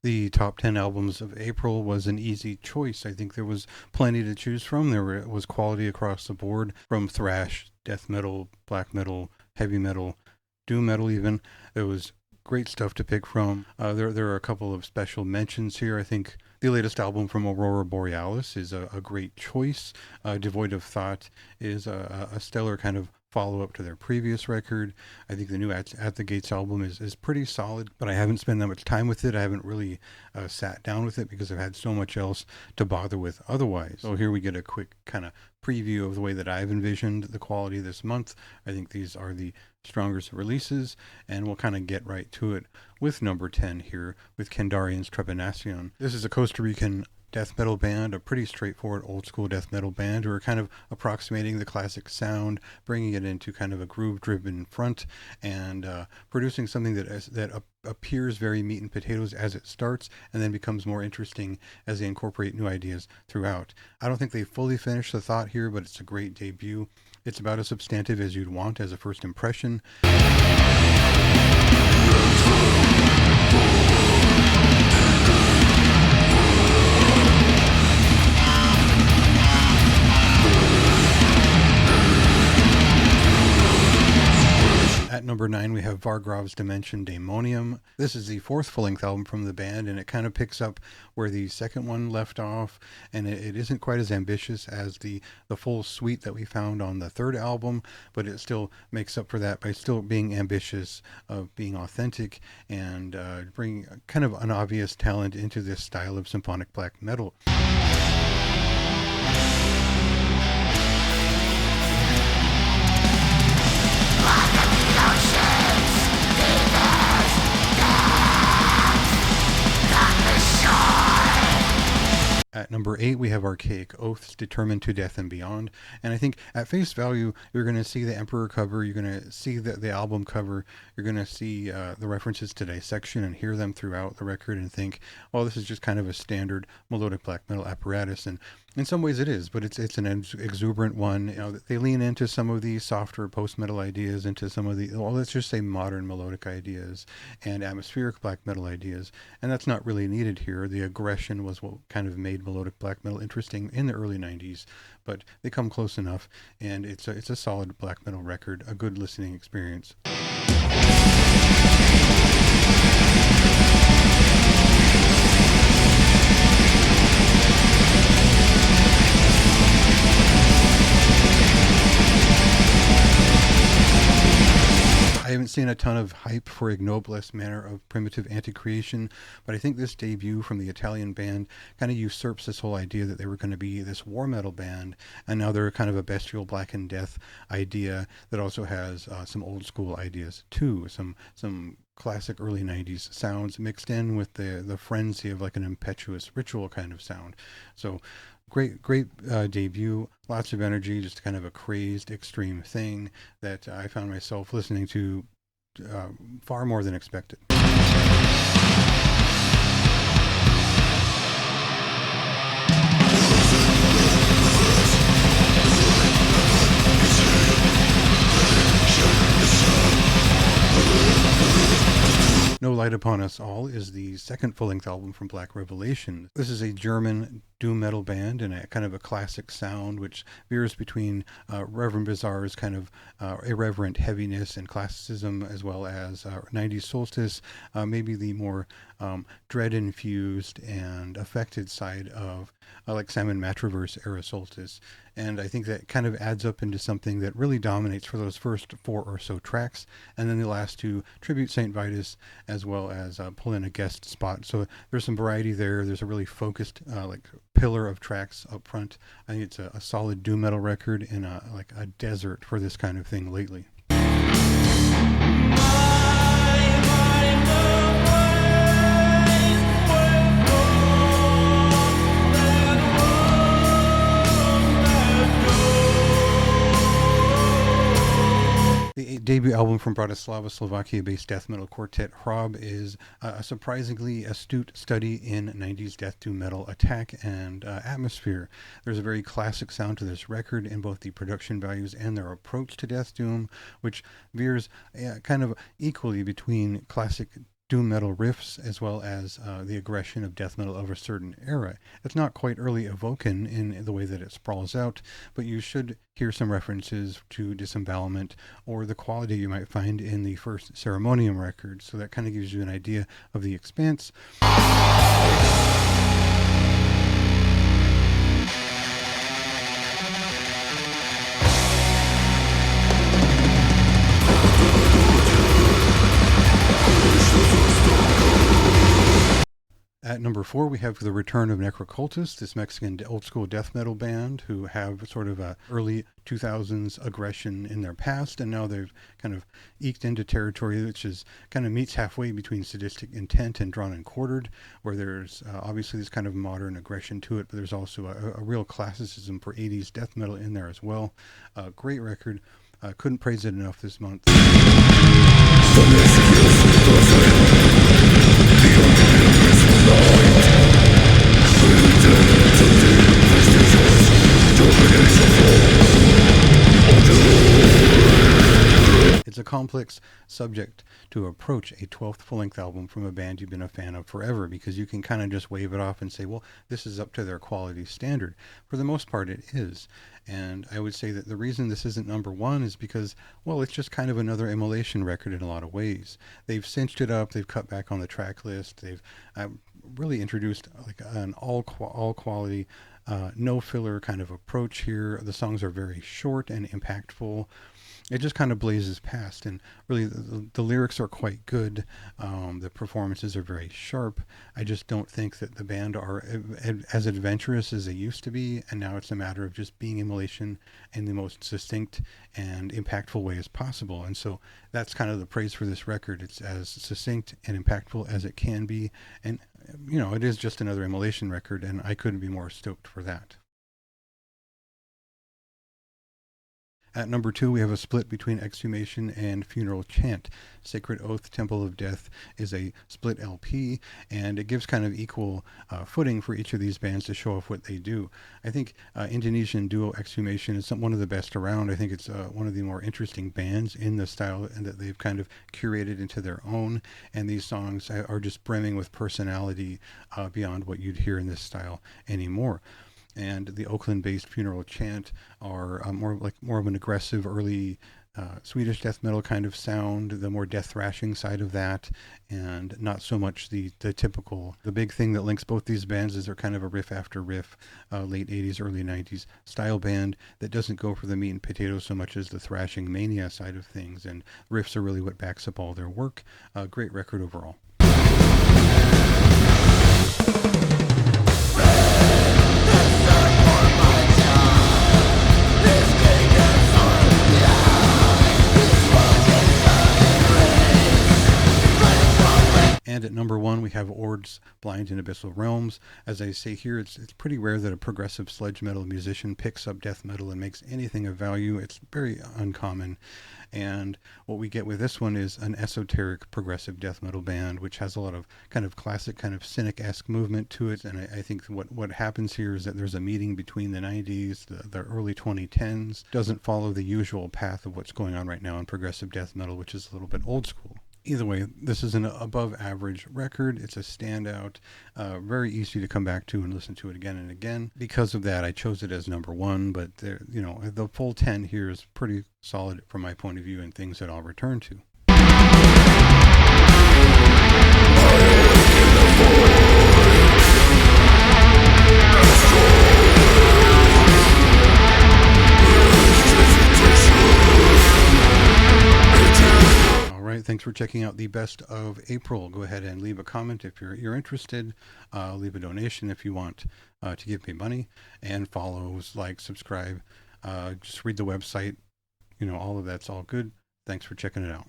The top 10 albums of April was an easy choice. I think there was plenty to choose from. Was quality across the board, from thrash, death metal, black metal, heavy metal, doom metal even. There was great stuff to pick from. There are a couple of special mentions here. I think the latest album from Aurora Borealis is a great choice. Devoid of Thought is a stellar kind of follow up to their previous record. I think the new At the Gates album is pretty solid, but I haven't spent that much time with it. I haven't really sat down with it because I've had so much else to bother with otherwise. So here we get a quick kind of preview of the way that I've envisioned the quality this month. I think these are the strongest releases, and we'll kind of get right to it with number 10 here with Kandarian's Trepanacion. This is a Costa Rican death metal band, a pretty straightforward old school death metal band who are kind of approximating the classic sound, bringing it into kind of a groove driven front, and producing something that appears very meat and potatoes as it starts and then becomes more interesting as they incorporate new ideas throughout. I don't think they fully finished the thought here, but it's a great debut. It's about as substantive as you'd want as a first impression. At number 9, we have Vargrav's Dimension Daemonium. This is the fourth full-length album from the band, and it kind of picks up where the second one left off, and it isn't quite as ambitious as the full suite that we found on the third album, but it still makes up for that by still being ambitious, of being authentic, and bringing kind of an obvious talent into this style of symphonic black metal. At number 8, we have Archaic Oaths, Determined to Death and Beyond. And I think at face value, you're going to see the Emperor cover, you're going to see the album cover, you're going to see the references to dissection and hear them throughout the record and think, oh, this is just kind of a standard melodic black metal apparatus. And in some ways it is, but it's an exuberant one. You know, they lean into some of the softer post-metal ideas, into some of the, well, let's just say modern melodic ideas and atmospheric black metal ideas. And that's not really needed here. The aggression was what kind of made melodic black metal interesting in the early 90s, but they come close enough, and it's a solid black metal record, a good listening experience. I haven't seen a ton of hype for Ignobless Manner of Primitive Anti-Creation, but I think this debut from the Italian band kind of usurps this whole idea that they were going to be this war metal band, and now they're kind of a bestial black and death idea that also has some old school ideas too, some classic early 90s sounds mixed in with the frenzy of like an impetuous ritual kind of sound. So great debut, lots of energy, just kind of a crazed extreme thing that I found myself listening to far more than expected. No Light Upon Us All is the second full-length album from Black Revelation. This is a German doom metal band and a kind of a classic sound which veers between Reverend Bizarre's kind of irreverent heaviness and classicism, as well as 90s Solstice, maybe the more dread-infused and affected side of like Simon Matroverse era Solstice. And I think that kind of adds up into something that really dominates for those first 4 or so tracks, and then the last 2 tribute St. Vitus, as well as pull in a guest spot. So there's some variety there. There's a really focused like pillar of tracks up front. I think it's a solid doom metal record in like a desert for this kind of thing lately. The debut album from Bratislava, Slovakia-based death metal quartet Hrob is a surprisingly astute study in 90s death doom metal attack and atmosphere. There's a very classic sound to this record in both the production values and their approach to death doom, which veers kind of equally between classic doom metal riffs as well as the aggression of death metal of a certain era. It's not quite early Evoken in the way that it sprawls out, but you should hear some references to disembowelment or the quality you might find in the first Ceremonium record. So that kind of gives you an idea of the expanse. At number 4, we have the return of Necrocultus, this Mexican old school death metal band who have sort of a early 2000s aggression in their past, and now they've kind of eked into territory which is kind of meets halfway between Sadistic Intent and Drawn and Quartered, where there's obviously this kind of modern aggression to it, but there's also a real classicism for 80s death metal in there as well. Great record. Couldn't praise it enough this month. It's a complex subject to approach a 12th full-length album from a band you've been a fan of forever, because you can kind of just wave it off and say, well, this is up to their quality standard. For the most part, it is. And I would say that the reason this isn't number 1 is because, well, it's just kind of another Immolation record in a lot of ways. They've cinched it up, they've cut back on the track list, they've really introduced like an all quality, no filler kind of approach here. The songs are very short and impactful. It just kind of blazes past, and really the lyrics are quite good. The performances are very sharp. I just don't think that the band are as adventurous as they used to be, and now it's a matter of just being Immolation in the most succinct and impactful way as possible. And so that's kind of the praise for this record. It's as succinct and impactful as it can be, and you know, it is just another Immolation record, and I couldn't be more stoked for that. At number 2, we have a split between Exhumation and Funeral Chant. Sacred Oath, Temple of Death is a split LP, and it gives kind of equal footing for each of these bands to show off what they do. I think Indonesian duo Exhumation is one of the best around. I think it's one of the more interesting bands in the style, and that they've kind of curated into their own, and these songs are just brimming with personality beyond what you'd hear in this style anymore. And the Oakland-based Funeral Chant are more of an aggressive early Swedish death metal kind of sound, the more death thrashing side of that, and not so much the typical. The big thing that links both these bands is they're kind of a riff after riff, late 80s, early 90s style band that doesn't go for the meat and potatoes so much as the thrashing mania side of things, and riffs are really what backs up all their work. Great record overall. And at number 1, we have Ord's Blind and Abyssal Realms. As I say here, it's pretty rare that a progressive sludge metal musician picks up death metal and makes anything of value. It's very uncommon. And what we get with this one is an esoteric progressive death metal band, which has a lot of kind of classic, kind of cynic-esque movement to it. And I think what happens here is that there's a meeting between the 90s, the early 2010s. Doesn't follow the usual path of what's going on right now in progressive death metal, which is a little bit old school. Either way, this is an above average record. It's a standout, very easy to come back to and listen to it again and again. Because of that, I chose it as number 1, but there, you know, the full 10 here is pretty solid from my point of view, and things that I'll return to. Thanks for checking out the best of April. Go ahead and leave a comment if you're interested. Leave a donation if you want to give me money, and follows, like, subscribe. Just read the website. You know, all of that's all good. Thanks for checking it out.